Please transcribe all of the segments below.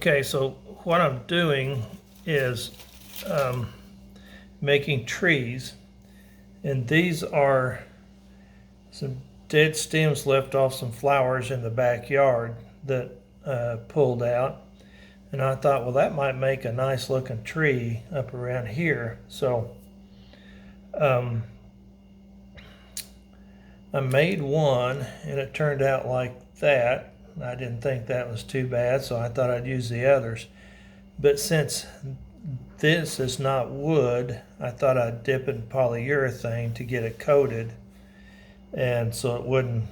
Okay, so what I'm doing is making trees, and these are some dead stems left off some flowers in the backyard that pulled out. And I thought, well, that might make a nice looking tree up around here. So I made one, and it turned out like that. I didn't think that was too bad, so I thought I'd use the others. But since this is not wood, I thought I'd dip it in polyurethane to get it coated, and so it wouldn't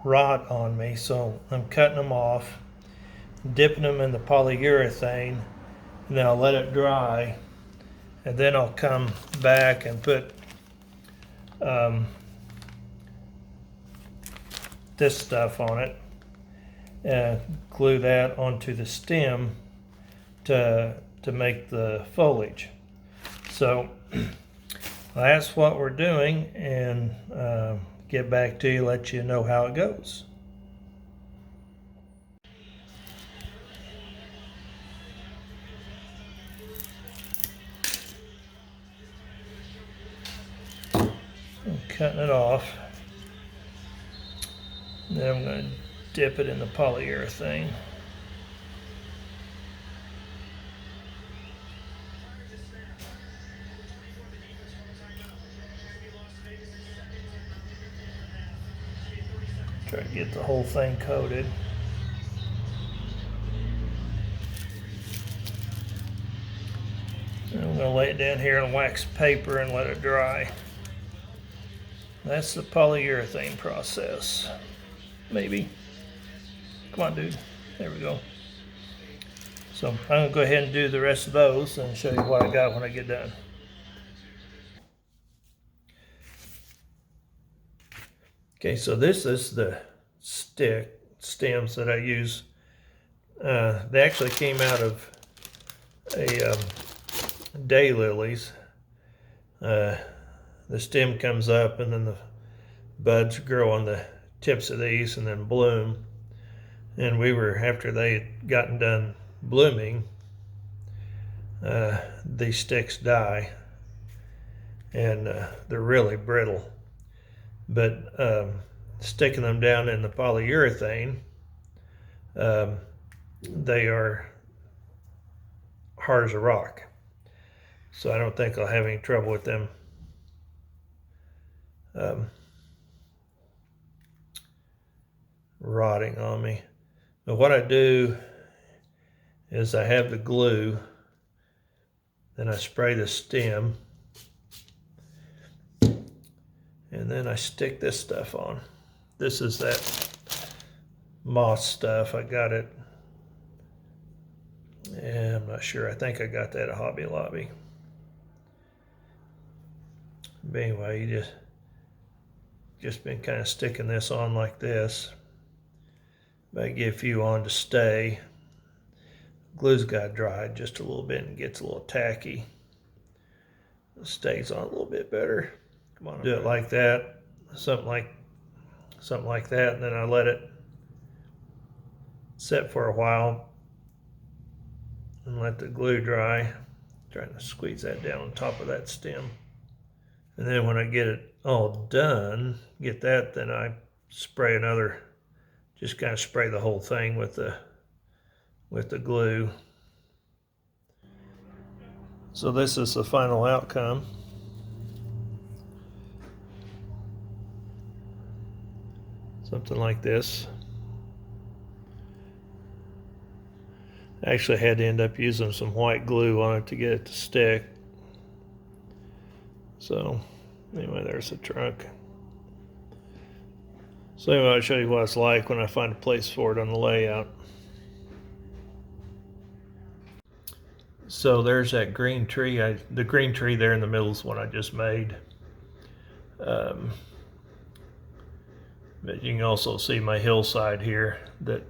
rot on me. So I'm cutting them off, dipping them in the polyurethane, and then I'll let it dry, and then I'll come back and put this stuff on it and glue that onto the stem to make the foliage. So that's what we're doing, and get back to you, let you know how it goes. I'm cutting it off. Then I'm going to dip it in the polyurethane. Try to get the whole thing coated. And I'm going to lay it down here on wax paper and let it dry. That's the polyurethane process. Maybe. Come on, dude. There we go. So I'm going to go ahead and do the rest of those and show you what I got when I get done. Okay, so this is the stems that I use. They actually came out of a daylilies. The stem comes up, and then the buds grow on the tips of these and then bloom. And after they had gotten done blooming, these sticks die, and they're really brittle. But sticking them down in the polyurethane, they are hard as a rock. So I don't think I'll have any trouble with them rotting on me. But what I do is I have the glue, then I spray the stem, and then I stick this stuff on. This is that moss stuff. I got it, and I'm not sure. I think I got that at Hobby Lobby. But anyway, you just been kind of sticking this on like this. But I get a few on to stay. Glue's got dried just a little bit and gets a little tacky. It stays on a little bit better. Come on, do it like that, something like that, and then I let it set for a while and let the glue dry. Trying to squeeze that down on top of that stem. And then when I get it all done, then I spray just kind of spray the whole thing with the glue. So this is the final outcome. Something like this. I actually had to end up using some white glue on it to get it to stick. So anyway, there's the trunk. So anyway, I'll show you what it's like when I find a place for it on the layout. So there's that green tree. The green tree there in the middle is one I just made. But you can also see my hillside here that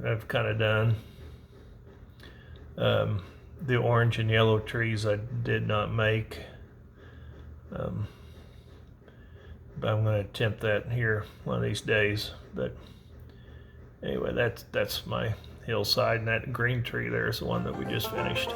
I've kind of done. The orange and yellow trees I did not make. But I'm going to attempt that here one of these days. But Anyway, that's my hillside, and that green tree there is the one that we just finished.